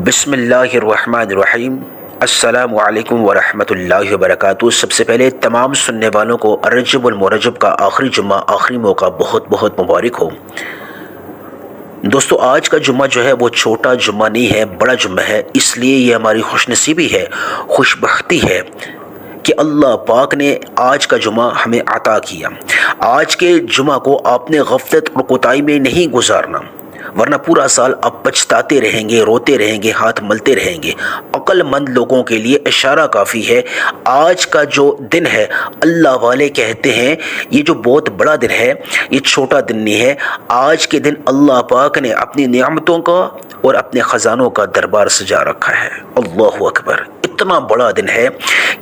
بسم اللہ الرحمن الرحیم۔ السلام علیکم ورحمۃ اللہ وبرکاتہ۔ سب سے پہلے تمام سننے والوں کو رجب المرجب کا آخری جمعہ، آخری موقع بہت بہت مبارک ہو۔ دوستو، آج کا جمعہ جو ہے وہ چھوٹا جمعہ نہیں ہے، بڑا جمعہ ہے۔ اس لیے یہ ہماری خوش نصیبی ہے، خوش بختی ہے کہ اللہ پاک نے آج کا جمعہ ہمیں عطا کیا۔ آج کے جمعہ کو آپ نے غفلت اور کوتاہی میں نہیں گزارنا، ورنہ پورا سال آپ پچھتاتے رہیں گے، روتے رہیں گے، ہاتھ ملتے رہیں گے۔ عقل مند لوگوں کے لیے اشارہ کافی ہے۔ آج کا جو دن ہے، اللہ والے کہتے ہیں یہ جو بہت بڑا دن ہے، یہ چھوٹا دن نہیں ہے۔ آج کے دن اللہ پاک نے اپنی نعمتوں کا اور اپنے خزانوں کا دربار سجا رکھا ہے۔ اللہ اکبر! اتنا بڑا دن ہے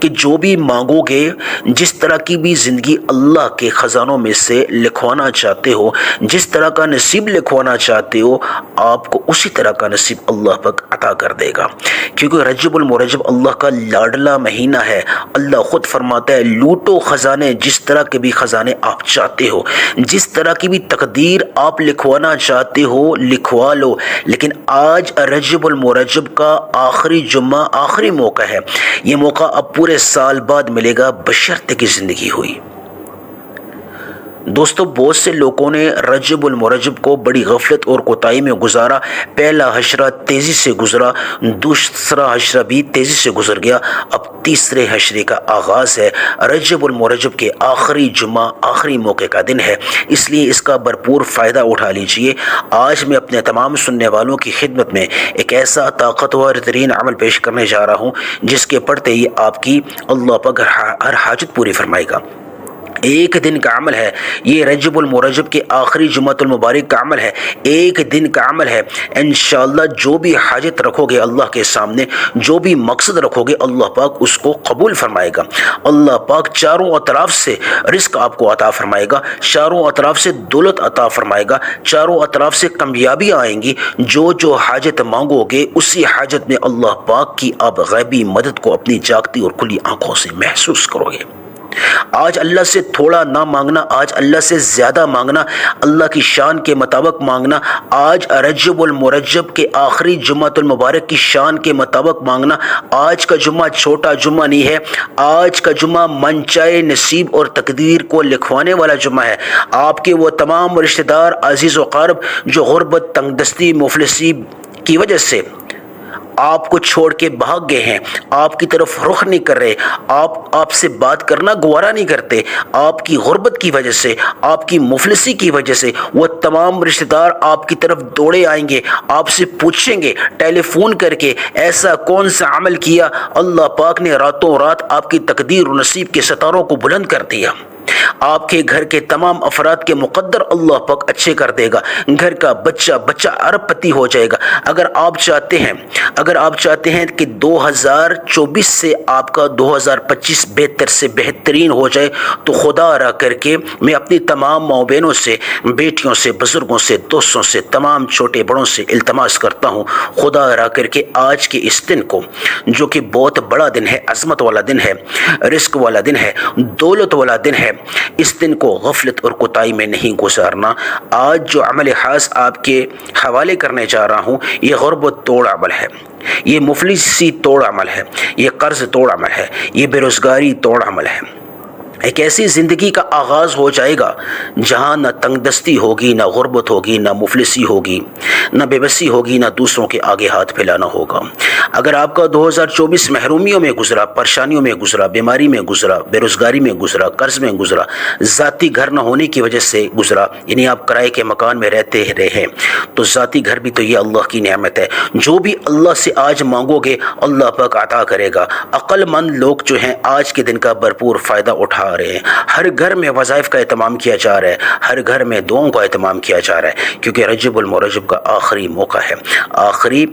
کہ جو بھی مانگو گے، جس طرح کی بھی زندگی اللہ کے خزانوں میں سے لکھوانا چاہتے ہو، جس طرح کا نصیب لکھوانا چاہتے ہو، آپ کو اسی طرح کا نصیب اللہ پاک عطا کر دے گا۔ کیونکہ رجب المرجب اللہ کا لاڈلا مہینہ ہے۔ اللہ خود فرماتا ہے، لوٹو خزانے، جس طرح کے بھی خزانے آپ چاہتے ہو، جس طرح کی بھی تقدیر آپ لکھوانا چاہتے ہو، لکھوا لو۔ لیکن آج رجب المرجب کا آخری جمعہ، آخری موقع ہے۔ یہ موقع اب پورے سال بعد ملے گا، بشرطے کی زندگی ہوئی۔ دوستو، بہت سے لوگوں نے رجب المرجب کو بڑی غفلت اور کوتاہی میں گزارا۔ پہلا حشرہ تیزی سے گزرا، دوسرا حشرہ بھی تیزی سے گزر گیا، اب تیسرے حشرے کا آغاز ہے۔ رجب المرجب کے آخری جمعہ، آخری موقع کا دن ہے، اس لیے اس کا بھرپور فائدہ اٹھا لیجئے۔ آج میں اپنے تمام سننے والوں کی خدمت میں ایک ایسا طاقتور ترین عمل پیش کرنے جا رہا ہوں جس کے پڑھتے ہی آپ کی اللہ پاک ہر حاجت پوری فرمائے گا۔ ایک دن کا عمل ہے یہ، رجب المرجب کے آخری جمعہ المبارک کا عمل ہے، ایک دن کا عمل ہے۔ انشاءاللہ جو بھی حاجت رکھو گے اللہ کے سامنے، جو بھی مقصد رکھو گے، اللہ پاک اس کو قبول فرمائے گا۔ اللہ پاک چاروں اطراف سے رزق آپ کو عطا فرمائے گا، چاروں اطراف سے دولت عطا فرمائے گا، چاروں اطراف سے کامیابی آئیں گی۔ جو حاجت مانگو گے، اسی حاجت میں اللہ پاک کی آپ غیبی مدد کو اپنی جاگتی اور کھلی آنکھوں سے محسوس کرو گے۔ آج اللہ سے تھوڑا نہ مانگنا، آج اللہ سے زیادہ مانگنا، اللہ کی شان کے مطابق مانگنا۔ آج رجب المرجب کے آخری جمعہ المبارک کی شان کے مطابق مانگنا۔ آج کا جمعہ چھوٹا جمعہ نہیں ہے، آج کا جمعہ من چاہے نصیب اور تقدیر کو لکھوانے والا جمعہ ہے۔ آپ کے وہ تمام رشتہ دار، عزیز و قرب جو غربت، تنگ دستی، مفلسی کی وجہ سے آپ کو چھوڑ کے بھاگ گئے ہیں، آپ کی طرف رخ نہیں کر رہے، آپ سے بات کرنا گوارا نہیں کرتے، آپ کی غربت کی وجہ سے، آپ کی مفلسی کی وجہ سے، وہ تمام رشتہ دار آپ کی طرف دوڑے آئیں گے، آپ سے پوچھیں گے ٹیلی فون کر کے، ایسا کون سا عمل کیا اللہ پاک نے راتوں رات آپ کی تقدیر و نصیب کے ستاروں کو بلند کر دیا۔ آپ کے گھر کے تمام افراد کے مقدر اللہ پاک اچھے کر دے گا، گھر کا بچہ ارب پتی ہو جائے گا۔ اگر آپ چاہتے ہیں کہ 2024 سے آپ کا 2025 بہتر سے بہترین ہو جائے، تو خدا را کر کے میں اپنی تمام ماؤں بہنوں سے، بیٹیوں سے، بزرگوں سے، دوستوں سے، تمام چھوٹے بڑوں سے التماس کرتا ہوں، خدا را کر کے آج کے اس دن کو، جو کہ بہت بڑا دن ہے، عظمت والا دن ہے، رزق والا دن ہے، دولت والا دن ہے، اس دن کو غفلت اور کوتاہی میں نہیں گزارنا۔ آج جو عمل خاص آپ کے حوالے کرنے جا رہا ہوں، یہ غربت توڑ عمل ہے، یہ مفلسی توڑ عمل ہے، یہ قرض توڑ عمل ہے، یہ بے روزگاری توڑ عمل ہے۔ ایک ایسی زندگی کا آغاز ہو جائے گا جہاں نہ تنگ دستی ہوگی، نہ غربت ہوگی، نہ مفلسی ہوگی، نہ بے بسی ہوگی، نہ دوسروں کے آگے ہاتھ پھیلانا ہوگا۔ اگر آپ کا 2024 محرومیوں میں گزرا، پریشانیوں میں گزرا، بیماری میں گزرا، بے روزگاری میں گزرا، قرض میں گزرا، ذاتی گھر نہ ہونے کی وجہ سے گزرا، یعنی آپ کرائے کے مکان میں رہتے رہے، تو ذاتی گھر بھی تو یہ اللہ کی نعمت ہے۔ جو بھی اللہ سے آج مانگو گے، اللہ پاک عطا کرے گا۔ عقل مند لوگ جو ہیں آج کے دن کا بھرپور فائدہ اٹھا رہے ہیں۔ ہر گھر میں وظائف کا اہتمام کیا جا رہا ہے، ہر گھر میں دعاؤں کا اہتمام کیا جا رہا ہے، کیونکہ رجب المرجب کا آخری موقع ہے، آخری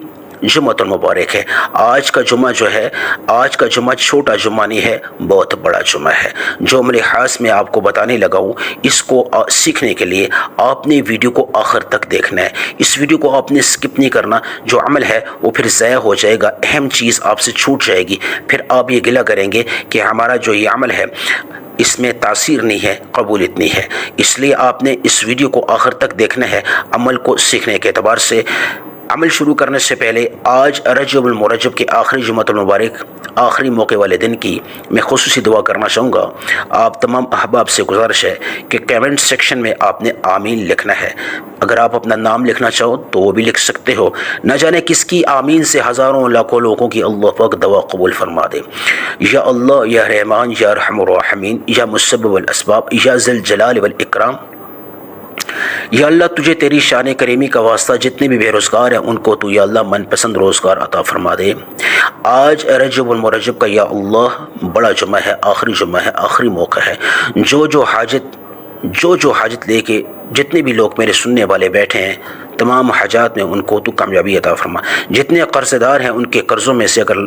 جمعہ المبارک ہے۔ آج کا جمعہ جو ہے، آج کا جمعہ چھوٹا جمعہ نہیں ہے، بہت بڑا جمعہ ہے۔ جو عمل خاص میں آپ کو بتانے لگا ہوں، اس کو سیکھنے کے لیے آپ نے ویڈیو کو آخر تک دیکھنا ہے۔ اس ویڈیو کو آپ نے سکپ نہیں کرنا، جو عمل ہے وہ پھر ضائع ہو جائے گا، اہم چیز آپ سے چھوٹ جائے گی، پھر آپ یہ گلہ کریں گے کہ ہمارا جو یہ عمل ہے اس میں تاثیر نہیں ہے، قبولیت نہیں ہے۔ اس لیے آپ نے اس ویڈیو کو آخر تک دیکھنا ہے، عمل کو سیکھنے کے اعتبار سے۔ عمل شروع کرنے سے پہلے آج رجب المرجب کے آخری جمعۃ المبارک آخری موقع والے دن کی میں خصوصی دعا کرنا چاہوں گا۔ آپ تمام احباب سے گزارش ہے کہ کیمنٹ سیکشن میں آپ نے آمین لکھنا ہے۔ اگر آپ اپنا نام لکھنا چاہو تو وہ بھی لکھ سکتے ہو۔ نہ جانے کس کی آمین سے ہزاروں لاکھوں لوگوں کی اللہ پاک دعا قبول فرما دے۔ یا اللہ، یا رحمان، یا ارحم الراحمین، یا مسبب الاسباب، یا ذی الجلال والاکرام، یا اللہ تجھے تیری شان کریمی کا واسطہ جتنے بھی بے روزگار ہیں ان کو تو یا اللہ من پسند روزگار عطا فرما دے۔ آج رجب المرجب کا یا اللہ بڑا جمعہ ہے، آخری جمعہ ہے، آخری موقع ہے۔ جو حاجت لے کے جتنے بھی لوگ میرے سننے والے بیٹھے ہیں تمام حاجات میں ان کو تو کامیابی عطا فرما۔ جتنے قرض دار ہیں ان کے قرضوں میں سے اگر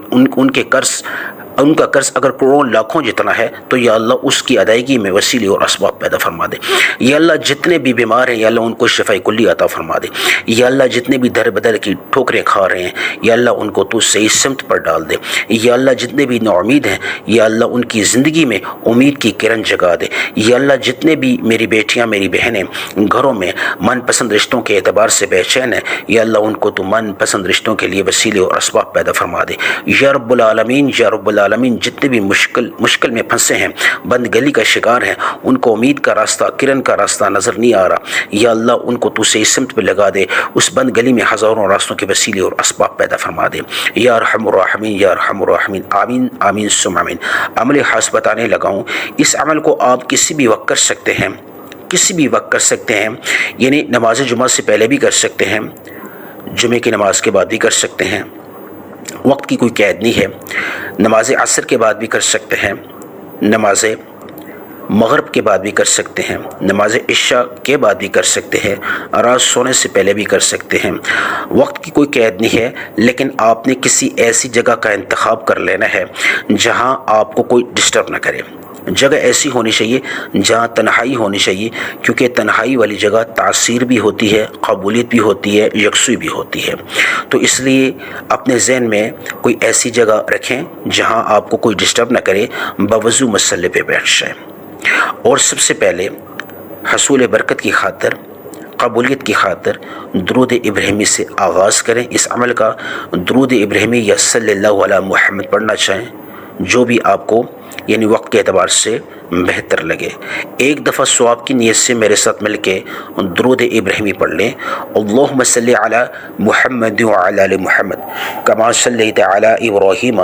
ان کا قرض اگر کروڑوں لاکھوں جتنا ہے تو یا اللہ اس کی ادائیگی میں وسیلے اور اسباب پیدا فرما دے۔ یا اللہ جتنے بھی بیمار ہیں یا اللہ ان کو شفاء کلی عطا فرما دے۔ یا اللہ جتنے بھی در بدر کی ٹھوکریں کھا رہے ہیں یا اللہ ان کو تو صحیح سمت پر ڈال دے۔ یا اللہ جتنے بھی نا امید ہیں یا اللہ ان کی زندگی میں امید کی کرن جگا دے۔ یا اللہ جتنے بھی میری بیٹیاں میری بہنیں گھروں میں من پسند رشتوں کے اعتبار سے بے چین ہیں یا اللہ ان کو تو من پسند رشتوں کے لیے وسیلے اور اسباب پیدا فرما دے۔ یا رب العالمین، یا رب العالمین جتنے بھی مشکل میں پھنسے ہیں، بند گلی کا شکار ہیں، ان کو امید کا راستہ کرن کا راستہ نظر نہیں آ رہا یا اللہ ان کو تو صحیح سمت پہ لگا دے۔ اس بند گلی میں ہزاروں راستوں کے وسیلے اور اسباب پیدا فرما دے۔ یا ارحم الراحمین، یا ارحم الراحمین، آمین آمین ثم آمین۔ عمل خاص بتانے لگا ہوں، اس عمل کو آپ کسی بھی وقت کر سکتے ہیں، کسی بھی وقت کر سکتے ہیں، یعنی نماز جمعہ سے پہلے بھی کر سکتے ہیں، جمعے کی نماز کے بعد بھی کر سکتے ہیں، وقت کی کوئی قید نہیں ہے۔ نماز عصر کے بعد بھی کر سکتے ہیں، نماز مغرب کے بعد بھی کر سکتے ہیں، نماز عشاء کے بعد بھی کر سکتے ہیں، رات سونے سے پہلے بھی کر سکتے ہیں۔ وقت کی کوئی قید نہیں ہے، لیکن آپ نے کسی ایسی جگہ کا انتخاب کر لینا ہے جہاں آپ کو کوئی ڈسٹرب نہ کرے۔ جگہ ایسی ہونی چاہیے جہاں تنہائی ہونی چاہیے، کیونکہ تنہائی والی جگہ تاثیر بھی ہوتی ہے، قبولیت بھی ہوتی ہے، یکسوئی بھی ہوتی ہے۔ تو اس لیے اپنے ذہن میں کوئی ایسی جگہ رکھیں جہاں آپ کو کوئی ڈسٹرب نہ کرے، باوضو مسلے پہ بیٹھ جائیں۔ اور سب سے پہلے حصول برکت کی خاطر، قبولیت کی خاطر درود ابراہیمی سے آغاز کریں اس عمل کا۔ درود ابراہیمی یا صلی اللہ علی محمد پڑھنا چاہیں، جو بھی آپ کو یعنی وقت کے اعتبار سے بہتر لگے۔ ایک دفعہ ثواب کی نیت سے میرے ساتھ مل کے درود ابراہیمی پڑھ لیں۔ اللہم صلی علی محمد وعلی آل محمد کما صلیت علی ابراہیم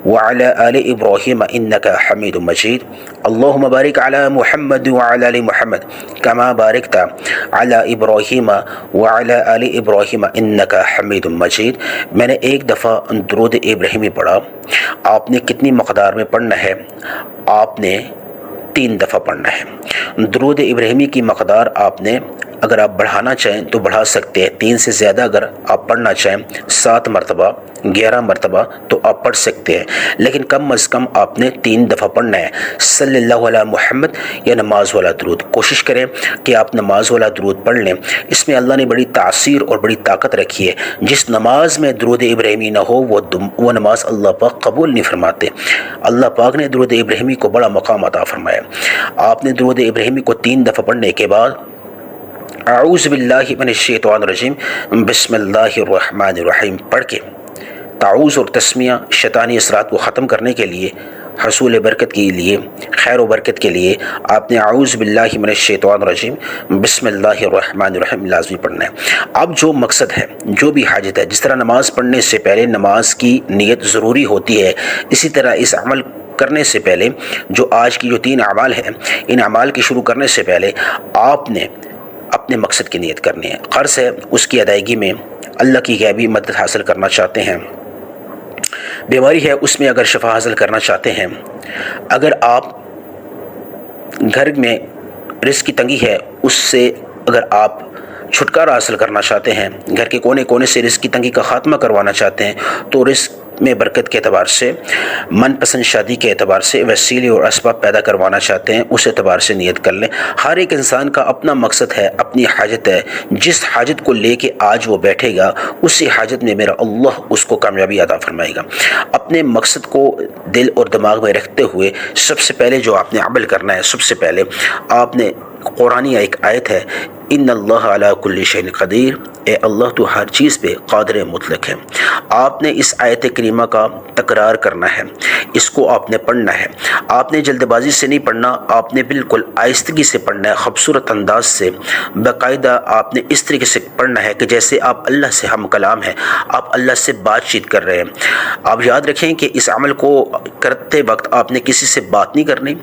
وعلی آل ابراہیم انک حمید مجید۔ اللہم بارک علی محمد وعلی آل محمد کما بارکت علی ابراہیم وعلی آل ابراہیم انک حمید مجید۔ میں نے ایک دفعہ درود ابراہیمی پڑھا۔ آپ نے کتنی مقدار میں پڑھنا ہے؟ آپ نے 3 دفعہ پڑھنا ہے۔ درود ابراہیمی کی مقدار آپ نے اگر آپ بڑھانا چاہیں تو بڑھا سکتے ہیں، 3 سے زیادہ اگر آپ پڑھنا چاہیں 7 مرتبہ 11 مرتبہ تو آپ پڑھ سکتے ہیں، لیکن کم از کم آپ نے 3 دفعہ پڑھنا ہے۔ صلی اللہ علی محمد یا نماز والا درود، کوشش کریں کہ آپ نماز والا درود پڑھ لیں۔ اس میں اللہ نے بڑی تاثیر اور بڑی طاقت رکھی ہے۔ جس نماز میں درود ابراہیمی نہ ہو وہ نماز اللہ پاک قبول نہیں فرماتے۔ اللہ پاک نے درود ابراہیمی کو بڑا مقام عطا فرمایا۔ آپ نے درود ابراہیمی کو 3 دفعہ پڑھنے کے بعد اعوذ باللہ من الشیطان الرجیم بسم اللہ الرحمن الرحیم پڑھ کے تعوذ اور تسمیہ شیطانی اثرات کو ختم کرنے کے لیے، حصول برکت کے لیے، خیر و برکت کے لیے آپ نے اعوذ باللہ من الشیطان الرجیم بسم اللہ الرحمن الرحیم لازمی پڑھنا ہے۔ اب جو مقصد ہے، جو بھی حاجت ہے، جس طرح نماز پڑھنے سے پہلے نماز کی نیت ضروری ہوتی ہے، اسی طرح اس عمل کرنے سے پہلے جو آج کی جو 3 اعمال ہیں، ان اعمال کی شروع کرنے سے پہلے آپ نے اپنے مقصد کی نیت کرنی ہے۔ قرض ہے، اس کی ادائیگی میں اللہ کی غیبی مدد حاصل کرنا چاہتے ہیں، بیماری ہے اس میں اگر شفا حاصل کرنا چاہتے ہیں، اگر آپ گھر میں رزق کی تنگی ہے اس سے اگر آپ چھٹکارا حاصل کرنا چاہتے ہیں، گھر کے کونے کونے سے رزق کی تنگی کا خاتمہ کروانا چاہتے ہیں، تو رزق میں برکت کے اعتبار سے، من پسند شادی کے اعتبار سے وسیلے اور اسباب پیدا کروانا چاہتے ہیں، اس اعتبار سے نیت کر لیں۔ ہر ایک انسان کا اپنا مقصد ہے، اپنی حاجت ہے، جس حاجت کو لے کے آج وہ بیٹھے گا اسی حاجت میں میرا اللہ اس کو کامیابی عطا فرمائے گا۔ اپنے مقصد کو دل اور دماغ میں رکھتے ہوئے سب سے پہلے جو آپ نے عمل کرنا ہے، سب سے پہلے آپ نے قرآنی ایک آیت ہے ان اللہ علی کل شیء قدیر، اے اللہ تو ہر چیز پہ قادر مطلق ہے۔ آپ نے اس آیت کریمہ کا تکرار کرنا ہے، اس کو آپ نے پڑھنا ہے۔ آپ نے جلد بازی سے نہیں پڑھنا، آپ نے بالکل آہستگی سے پڑھنا ہے، خوبصورت انداز سے، باقاعدہ آپ نے اس طریقے سے پڑھنا ہے کہ جیسے آپ اللہ سے ہم کلام ہیں، آپ اللہ سے بات چیت کر رہے ہیں۔ آپ یاد رکھیں کہ اس عمل کو کرتے وقت آپ نے کسی سے بات نہیں کرنی،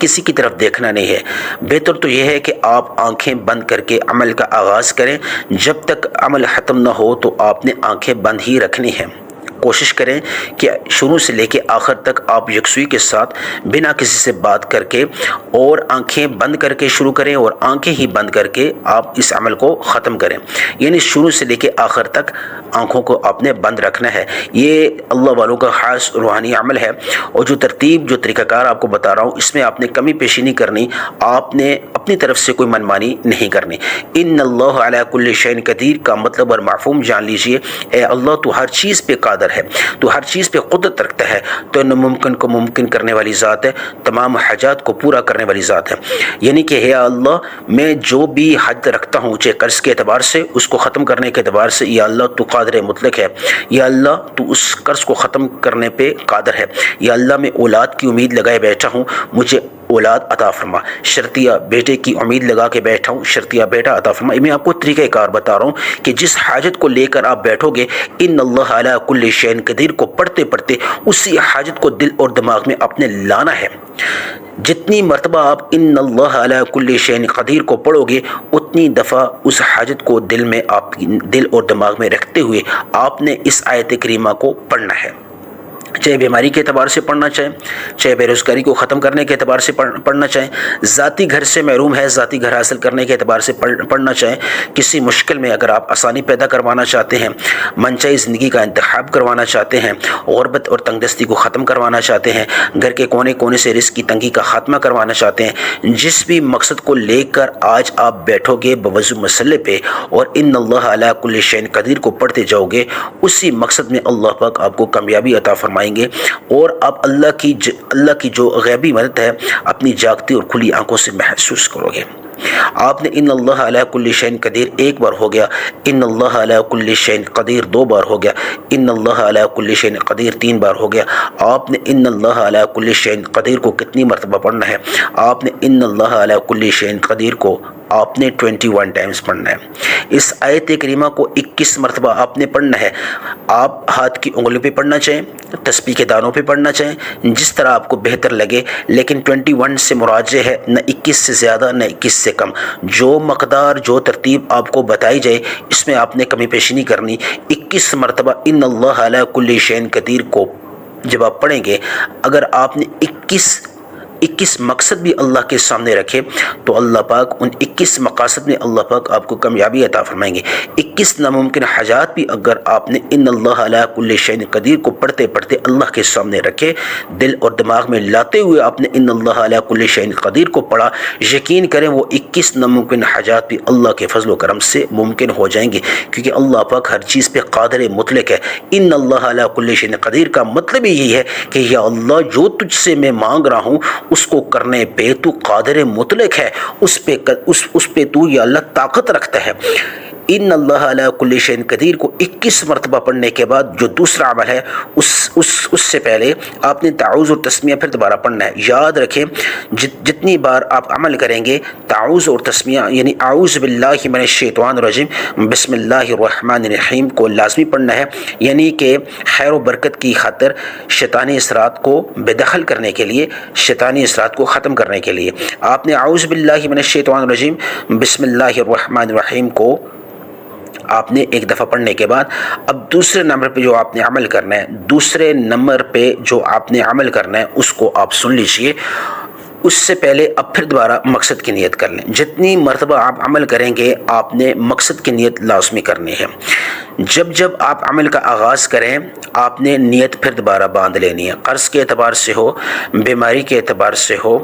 کسی کی طرف دیکھنا نہیں ہے۔ بہتر تو یہ ہے کہ آپ آنکھیں بند کر کے عمل کا آغاز کریں، جب تک عمل ختم نہ ہو تو آپ نے آنکھیں بند ہی رکھنی ہیں۔ کوشش کریں کہ شروع سے لے کے آخر تک آپ یکسوئی کے ساتھ بنا کسی سے بات کر کے اور آنکھیں بند کر کے شروع کریں اور آنکھیں ہی بند کر کے آپ اس عمل کو ختم کریں، یعنی شروع سے لے کے آخر تک آنکھوں کو آپ نے بند رکھنا ہے۔ یہ اللہ والوں کا خاص روحانی عمل ہے، اور جو ترتیب جو طریقہ کار آپ کو بتا رہا ہوں اس میں آپ نے کمی پیشی نہیں کرنی، آپ نے اپنی طرف سے کوئی منمانی نہیں کرنی۔ ان اللہ علی کل شیء قدیر کا مطلب اور مفہوم جان لیجئے، اے اللہ تو ہر چیز پہ قادر ہے، تو ہر چیز پہ قدرت رکھتا ہے، تو ناممکن کو ممکن کرنے والی ذات ہے، تمام حاجات کو پورا کرنے والی ذات ہے۔ یعنی کہ اے اللہ میں جو بھی حد رکھتا ہوں، چاہے قرض کے اعتبار سے، اس کو ختم کرنے کے اعتبار سے، یا اللہ تو قادر مطلق ہے، یا اللہ تو اس قرض کو ختم کرنے پہ قادر ہے، یا اللہ میں اولاد کی امید لگائے بیٹھا ہوں، مجھے اولاد عطا فرما، شرطیہ بیٹے کی امید لگا کے بیٹھا ہوں، شرطیہ بیٹا عطا فرما۔ میں آپ کو طریقہ کار بتا رہا ہوں کہ جس حاجت کو لے کر آپ بیٹھو گے، ان اللہ علی کل شیء قدیر کو پڑھتے پڑھتے اسی حاجت کو دل اور دماغ میں اپنے لانا ہے۔ جتنی مرتبہ آپ ان اللہ علی کل شیء قدیر کو پڑھو گے، اتنی دفعہ اس حاجت کو دل میں آپ دل اور دماغ میں رکھتے ہوئے آپ نے اس آیت کریمہ کو پڑھنا ہے۔ چاہے بیماری کے اعتبار سے پڑھنا چاہیں، چاہے بے روزگاری کو ختم کرنے کے اعتبار سے پڑھنا چاہیں، ذاتی گھر سے محروم ہے، ذاتی گھر حاصل کرنے کے اعتبار سے پڑھنا چاہیں، کسی مشکل میں اگر آپ آسانی پیدا کروانا چاہتے ہیں، منچائی زندگی کا انتخاب کروانا چاہتے ہیں، غربت اور تنگ دستی کو ختم کروانا چاہتے ہیں، گھر کے کونے کونے سے رزق کی تنگی کا خاتمہ کروانا چاہتے ہیں، جس بھی مقصد کو لے کر آج آپ بیٹھو گے بوضو مسئلے پہ اور ان اللہ علی کل شیء قدیر کو پڑھتے جاؤ گے، اسی مقصد میں اللہ پاک آپ کو کامیابی عطا فرمائیں گے، اور آپ اللہ کی جو غیبی مدد ہے اپنی جاگتی اور کھلی آنکھوں سے محسوس کرو گے۔ آپ نے ان اللہ علی کل شیء قدیر ایک بار ہو گیا، ان اللہ علی کل شیء قدیر دو بار ہو گیا، ان اللہ علی کل شیء قدیر تین بار ہو گیا۔ آپ نے ان اللہ علی کل شیء قدیر کو کتنی مرتبہ پڑھنا ہے؟ آپ نے ان اللہ علی کل شیء قدیر کو آپ نے 21 ٹائمز پڑھنا ہے۔ اس آیت کریمہ کو 21 مرتبہ آپ نے پڑھنا ہے۔ آپ ہاتھ کی انگلیوں پہ پڑھنا چاہیں، تسبیح کے دانوں پہ پڑھنا چاہیں، جس طرح آپ کو بہتر لگے، لیکن 21 سے مراد ہے نہ 21 سے زیادہ نہ 21 سے کم۔ جو مقدار جو ترتیب آپ کو بتائی جائے اس میں آپ نے کمی پیشی نہیں کرنی۔ 21 مرتبہ ان اللہ علی کل شیء قدیر کو جب آپ پڑھیں گے، اگر آپ نے 21 مقصد بھی اللہ کے سامنے رکھے تو اللہ پاک ان 21 مقاصد میں اللہ پاک آپ کو کامیابی عطا فرمائیں گے۔ 21 ناممکن حاجات بھی اگر آپ نے ان اللہ علی کل شیء قدیر کو پڑھتے پڑھتے اللہ کے سامنے رکھے، دل اور دماغ میں لاتے ہوئے آپ نے ان اللہ علی کل شیء قدیر کو پڑھا، یقین کریں وہ 21 ناممکن حاجات بھی اللہ کے فضل و کرم سے ممکن ہو جائیں گے، کیونکہ اللہ پاک ہر چیز پہ قادر مطلق ہے۔ ان اللہ علی کل شیء قدیر کا مطلب یہی ہے کہ یا اللہ جو تجھ سے میں مانگ رہا ہوں اس کو کرنے پہ تو قادر مطلق ہے، اس پہ تو یا اللہ طاقت رکھتا ہے۔ ان اللہ علی کل شیء قدیر کو 21 مرتبہ پڑھنے کے بعد جو دوسرا عمل ہے اس سے پہلے آپ نے تعوذ اور تسمیہ پھر دوبارہ پڑھنا ہے۔ یاد رکھیں جتنی بار آپ عمل کریں گے تعوذ اور تسمیہ یعنی اعوذ باللہ من الشیطان الرجیم بسم اللہ الرحمن الرحیم کو لازمی پڑھنا ہے، یعنی کہ خیر و برکت کی خاطر شیطانی اثرات کو بے دخل کرنے کے لیے، شیطانی اثرات کو ختم کرنے کے لیے آپ نے اعوذ باللہ من الشیطان الرجیم بسم اللہ الرحمن الرحیم کو آپ نے ایک دفعہ پڑھنے کے بعد اب دوسرے نمبر پہ جو آپ نے عمل کرنا ہے اس کو آپ سن لیجئے۔ اس سے پہلے اب پھر دوبارہ مقصد کی نیت کر لیں۔ جتنی مرتبہ آپ عمل کریں گے آپ نے مقصد کی نیت لازمی کرنی ہے۔ جب جب آپ عمل کا آغاز کریں آپ نے نیت پھر دوبارہ باندھ لینی ہے، قرض کے اعتبار سے ہو، بیماری کے اعتبار سے ہو،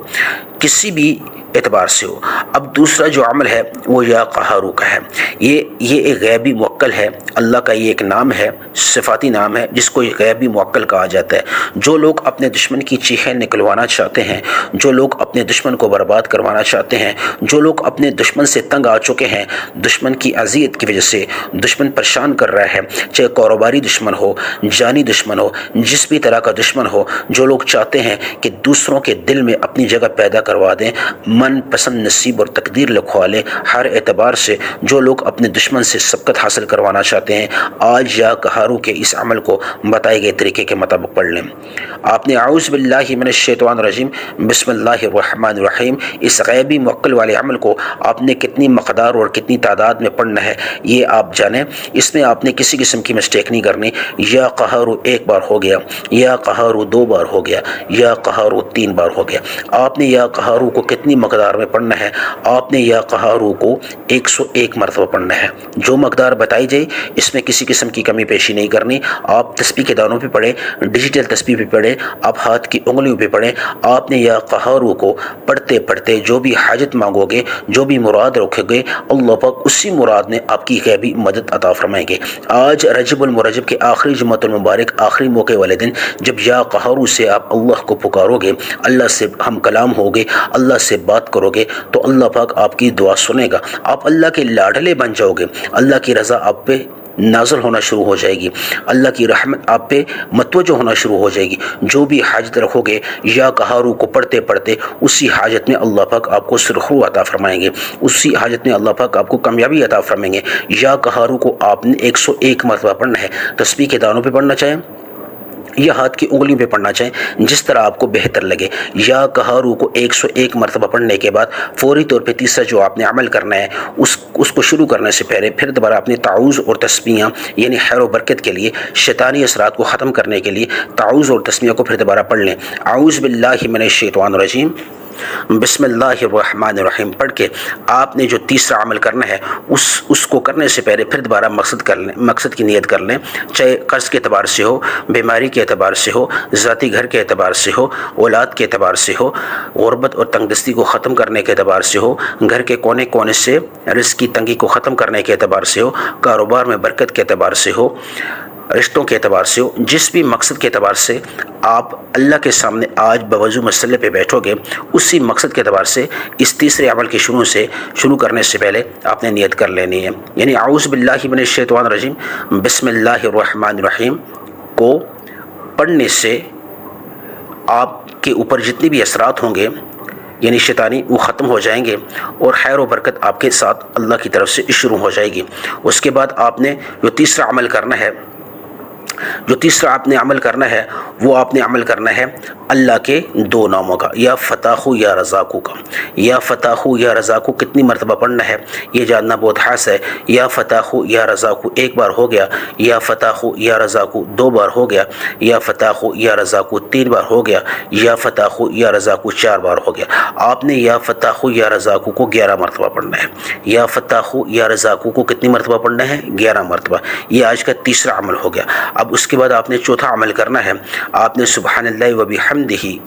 کسی بھی اعتبار سے ہو۔ اب دوسرا جو عمل ہے وہ یا قہارو کا ہے۔ یہ ایک غیبی موکل ہے، اللہ کا یہ ایک نام ہے، صفاتی نام ہے جس کو غیبی موکل کہا جاتا ہے۔ جو لوگ اپنے دشمن کی چیخیں نکلوانا چاہتے ہیں، جو لوگ اپنے دشمن کو برباد کروانا چاہتے ہیں، جو لوگ اپنے دشمن سے تنگ آ چکے ہیں، دشمن کی اذیت کی وجہ سے دشمن پریشان کر رہا ہے، چاہے کاروباری دشمن ہو، جانی دشمن ہو، جس بھی طرح کا دشمن ہو، جو لوگ چاہتے ہیں کہ دوسروں کے دل میں اپنی جگہ پیدا کروا دیں، من پسند نصیب اور تقدیر لکھوا لیں، ہر اعتبار سے جو لوگ اپنے دشمن سے سبقت حاصل کروانا چاہتے ہیں، آج یا قہارو کے اس عمل کو بتائے گئے طریقے کے مطابق پڑھ لیں۔ آپ نے اعوذ باللہ من الشیطان الرجیم بسم اللہ الرحمن الرحیم اس غیبی موکل والے عمل کو آپ نے کتنی مقدار اور کتنی تعداد میں پڑھنا ہے یہ آپ جانیں۔ اس میں آپ نے کسی قسم کی مسٹیک نہیں کرنی۔ یا قہارو ایک بار ہو گیا، یا قہارو دو بار ہو گیا، یا قہارو تین بار ہو گیا۔ آپ نے یا قہارو کو کتنی مقدار میں پڑھنا ہے؟ آپ نے یا قہارو کو 101 مرتبہ پڑھنا ہے۔ جو مقدار بتائی جائے اس میں کسی قسم کی کمی پیشی نہیں کرنی۔ آپ تسبیح کے دانوں پہ پڑھیں، ڈیجیٹل تسبیح پہ پڑھیں، آپ ہاتھ کی انگلیوں پہ پڑھیں۔ آپ نے یا قہارو کو پڑھتے پڑھتے جو بھی حاجت مانگو گے، جو بھی مراد رکھو گے، اللہ پاک اسی مراد میں آپ کی غیبی مدد عطا فرمائیں گے۔ آج رجب المرجب کے آخری جمعہ المبارک، آخری موقع والے دن جب یا قہارو سے آپ اللہ کو پکارو گے، اللہ سے ہم کلام ہوگے، اللہ سے بات کرو گے، تو اللہ پاک آپ کی دعا سنے گا۔ آپ اللہ کے لاڈلے بن جاؤ گے، اللہ کی رضا آپ پہ نازل ہونا شروع ہو جائے گی، اللہ کی رحمت آپ پہ متوجہ ہونا شروع ہو جائے گی۔ جو بھی حاجت رکھو گے یا قہارو کو پڑھتے پڑھتے اسی حاجت میں اللہ پاک آپ کو سرخرو عطا فرمائیں گے، اسی حاجت میں اللہ پاک آپ کو کامیابی عطا فرمائیں گے۔ یا قہارو کو آپ نے 101 مرتبہ پڑھنا ہے۔ تسبیح کے دانوں پہ پڑھنا چاہیں یا ہاتھ کی انگلیوں پہ پڑھنا چاہیں، جس طرح آپ کو بہتر لگے۔ یا قہارو کو 101 مرتبہ پڑھنے کے بعد فوری طور پہ تیسرا جو آپ نے عمل کرنا ہے اس کو شروع کرنے سے پہلے پھر دوبارہ اپنے تعوذ اور تسمیہ یعنی خیر و برکت کے لیے، شیطانی اثرات کو ختم کرنے کے لیے تعوذ اور تسمیہ کو پھر دوبارہ پڑھ لیں۔ اعوذ باللہ من الشیطان الرجیم بسم اللہ الرحمن الرحیم پڑھ کے آپ نے جو تیسرا عمل کرنا ہے اس کو کرنے سے پہلے پھر دوبارہ مقصد کی نیت کر لیں، چاہے قرض کے اعتبار سے ہو، بیماری کے اعتبار سے ہو، ذاتی گھر کے اعتبار سے ہو، اولاد کے اعتبار سے ہو، غربت اور تنگ دستی کو ختم کرنے کے اعتبار سے ہو، گھر کے کونے کونے سے رزق کی تنگی کو ختم کرنے کے اعتبار سے ہو، کاروبار میں برکت کے اعتبار سے ہو، رشتوں کے اعتبار سے ہو، جس بھی مقصد کے اعتبار سے آپ اللہ کے سامنے آج بوضو مسئلے پہ بیٹھو گے، اسی مقصد کے اعتبار سے اس تیسرے عمل کے شروع کرنے سے پہلے آپ نے نیت کر لینی ہے۔ یعنی اعوذ باللہ من الشیطان الرجیم بسم اللہ الرحمن الرحیم کو پڑھنے سے آپ کے اوپر جتنی بھی اثرات ہوں گے یعنی شیطانی وہ ختم ہو جائیں گے اور خیر و برکت آپ کے ساتھ اللہ کی طرف سے شروع ہو جائے گی۔ اس کے بعد آپ نے جو تیسرا عمل کرنا ہے وہ آپ نے عمل کرنا ہے اللہ کے دو ناموں کا، یا فتاح یا رزاق کا۔ یا فتاح یا رزاق کتنی مرتبہ پڑھنا ہے یہ جاننا بہت خاص ہے۔ یا فتاح یا رزاق ایک بار ہو گیا، یا فتاح یا رزاق دو بار ہو گیا، یا فتاح یا رزاق تین بار ہو گیا، یا فتاح یا رزاق 4 بار ہو گیا۔ آپ نے یا فتاح یا رزاق کو 11 مرتبہ پڑھنا ہے۔ یا فتاح یا رزاق کو کتنی مرتبہ پڑھنا ہے؟ 11 مرتبہ۔ یہ آج کا تیسرا عمل ہو گیا۔ اب اس کے بعد آپ نے چوتھا عمل کرنا ہے، آپ نے سبحان اللہ و بحمدہ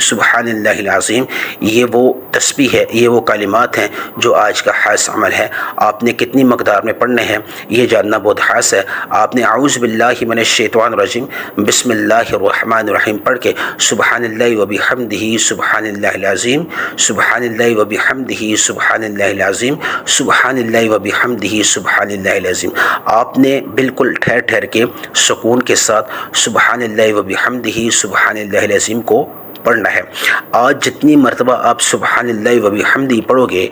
سبحان اللہ العظیم، یہ وہ تسبیح ہے، یہ وہ کلمات ہیں جو آج کا خاص عمل ہے۔ آپ نے کتنی مقدار میں پڑھنے ہیں یہ جاننا بہت خاص ہے۔ آپ نے اعوذ باللہ من الشیطان الرجیم بسم اللہ الرحمن الرحیم پڑھ کے سبحان اللہ و بحمدہ سبحان اللہ العظیم، سبحان اللہ و بحمدہ سبحان اللہ العظیم، سبحان اللہ و بحمدہ سبحان اللہ العظیم۔ آپ نے بالکل ٹھہر ٹھہر کے سکون کے ساتھ سبحان اللہ و بحمدہ سبحان اللہ العظیم کو پڑھنا ہے۔ آج جتنی مرتبہ آپ سبحان اللہ و بحمدہ پڑھو گے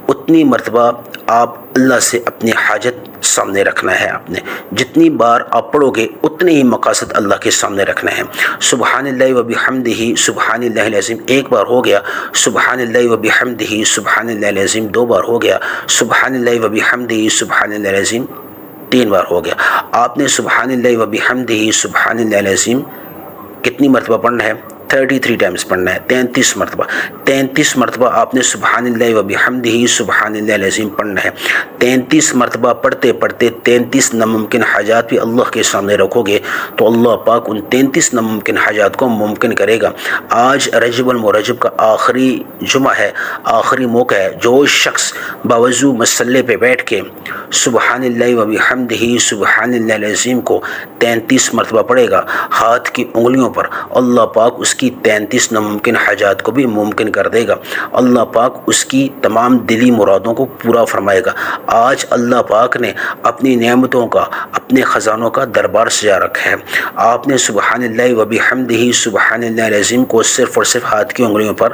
اتنی مرتبہ آپ اللہ سے اپنی حاجت سامنے رکھنا ہے۔ آپ نے جتنی بار آپ پڑھو گے اتنے ہی مقاصد اللہ کے سامنے رکھنا ہے۔ سبحان اللہ و بحمدہ سبحان اللہ العظیم ایک بار ہو گیا، سبحان اللہ و بحمدہ سبحان اللہ العظیم 2 بار ہو گیا، سبحان اللہ و بحمدہ سبحان اللہ العظیم 3 بار ہو گیا۔ آپ نے سبحان اللہ و بحمدہ سبحان اللہ العظیم کتنی مرتبہ پڑھنا ہے؟ 33 ٹائمز پڑھنا ہے، 33 مرتبہ آپ نے سبحان اللہ و بحمدہ سبحان اللہ العظیم پڑھنا ہے۔ 33 مرتبہ پڑھتے پڑھتے 33 ناممکن حاجات بھی اللہ کے سامنے رکھو گے تو اللہ پاک ان 33 ناممکن حاجات کو ممکن کرے گا۔ آج رجب المرجب کا آخری جمعہ ہے، آخری موقع ہے۔ جو شخص باوضو مسلح پہ بیٹھ کے سبحان اللہ و بحمدہ سبحان اللہ العظیم کو 33 مرتبہ پڑھے گا، ہاتھ کی انگلیوں پر اللہ پاک اس کی 33 ناممکن حاجات کو بھی ممکن کر دے گا۔ اللہ پاک اس کی تمام دلی مرادوں کو پورا فرمائے گا۔ آج اللہ پاک نے اپنی نعمتوں کا، اپنے خزانوں کا دربار سجا رکھا ہے۔ آپ نے سبحان اللہ و بحمدہ سبحان اللہ العظیم کو صرف اور صرف ہاتھ کی انگلیوں پر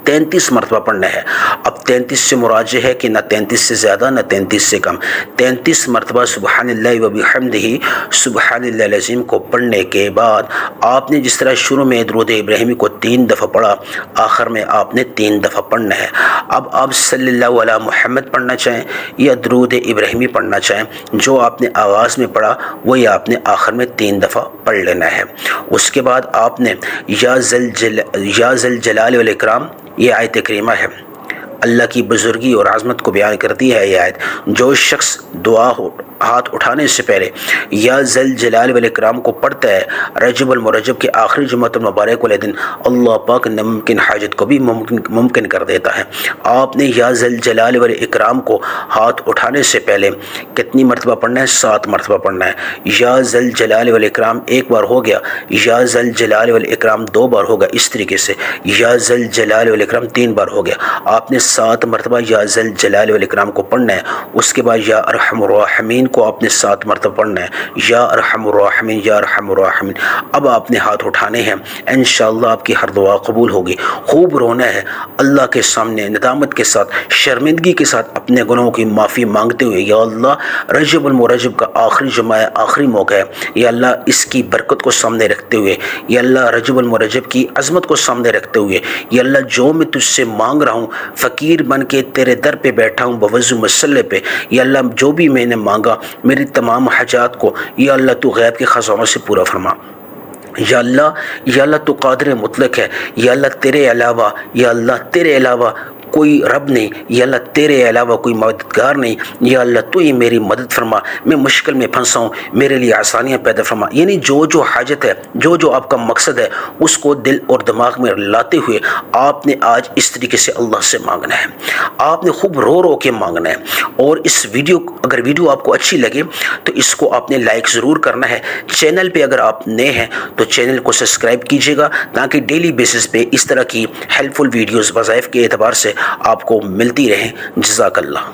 33 مرتبہ پڑھنا ہے۔ اب 33 سے مراد یہ ہے کہ نہ 33 سے زیادہ نہ 33 سے کم، 33 مرتبہ سبحان اللہ و بحمدہ سبحان اللہ العظیم کو پڑھنے کے بعد آپ نے جس طرح شروع میں درود ابراہیمی کو 3 دفعہ پڑھا، آخر میں آپ نے 3 دفعہ پڑھنا ہے۔ اب آپ صلی اللہ علی محمد پڑھنا چاہیں یا درود ابراہیمی پڑھنا چاہیں، جو آپ نے آغاز میں پڑھا وہی آپ نے آخر میں 3 دفعہ پڑھ لینا ہے۔ اس کے بعد آپ نے یا ذل جلال والاکرام، یہ آیت کریمہ ہے، اللہ کی بزرگی اور عظمت کو بیان کرتی ہے یہ آیت۔ جو شخص دعا ہاتھ اٹھانے سے پہلے یا ذل جلال والاکرام کو پڑھتا ہے، رجب المرجب کے آخری جمعہ المبارک والے دن اللہ پاک ناممکن حاجت کو بھی ممکن کر دیتا ہے۔ آپ نے یا ذل جلال والاکرام کو ہاتھ اٹھانے سے پہلے کتنی مرتبہ پڑھنا ہے؟ 7 مرتبہ پڑھنا ہے۔ یا ذل جلال والاکرام ایک بار ہو گیا، یا ذل جلال والاکرام 2 بار ہوگا، اس طریقے سے یا ذل جلال والاکرام 3 بار ہو گیا۔ آپ نے 7 مرتبہ یا ذل جلال والاکرام کو پڑھنا ہے۔ اس کے بعد یا ارحم الراحمین کو آپ نے 7 مرتبہ پڑھنا ہے، یا ارحم الراحمین یا ارحم الراحمین۔ اب آپ نے ہاتھ اٹھانے ہیں، انشاءاللہ آپ کی ہر دعا قبول ہوگی۔ خوب رونا ہے اللہ کے سامنے، ندامت کے ساتھ، شرمندگی کے ساتھ، اپنے گناہوں کی معافی مانگتے ہوئے، یا اللہ رجب المرجب کا آخری جمعہ ہے، آخری موقع ہے، یا اللہ اس کی برکت کو سامنے رکھتے ہوئے، یا اللہ رجب المرجب کی عظمت کو سامنے رکھتے ہوئے، یا اللہ جو میں تجھ سے مانگ رہا ہوں، فقیر بن کے تیرے در پہ بیٹھا ہوں بوضو مسلح پہ، یا اللہ جو بھی میں نے مانگا میری تمام حاجات کو یا اللہ تو غیب کے خزانوں سے پورا فرما۔ یا اللہ تو قادر مطلق ہے، یا اللہ تیرے علاوہ کوئی رب نہیں، یا اللہ تیرے علاوہ کوئی مددگار نہیں، یا اللہ تو ہی میری مدد فرما، میں مشکل میں پھنسا ہوں، میرے لیے آسانیاں پیدا فرما۔ یعنی جو حاجت ہے، جو آپ کا مقصد ہے، اس کو دل اور دماغ میں لاتے ہوئے آپ نے آج اس طریقے سے اللہ سے مانگنا ہے۔ آپ نے خوب رو کے مانگنا ہے۔ اور اگر ویڈیو آپ کو اچھی لگے تو اس کو آپ نے لائک ضرور کرنا ہے۔ چینل پہ اگر آپ نئے ہیں تو چینل کو سبسکرائب کیجیے گا، تاکہ ڈیلی بیسس پہ اس طرح کی ہیلپ فل ویڈیوز وظائف کے اعتبار سے آپ کو ملتی رہیں۔ جزاک اللہ۔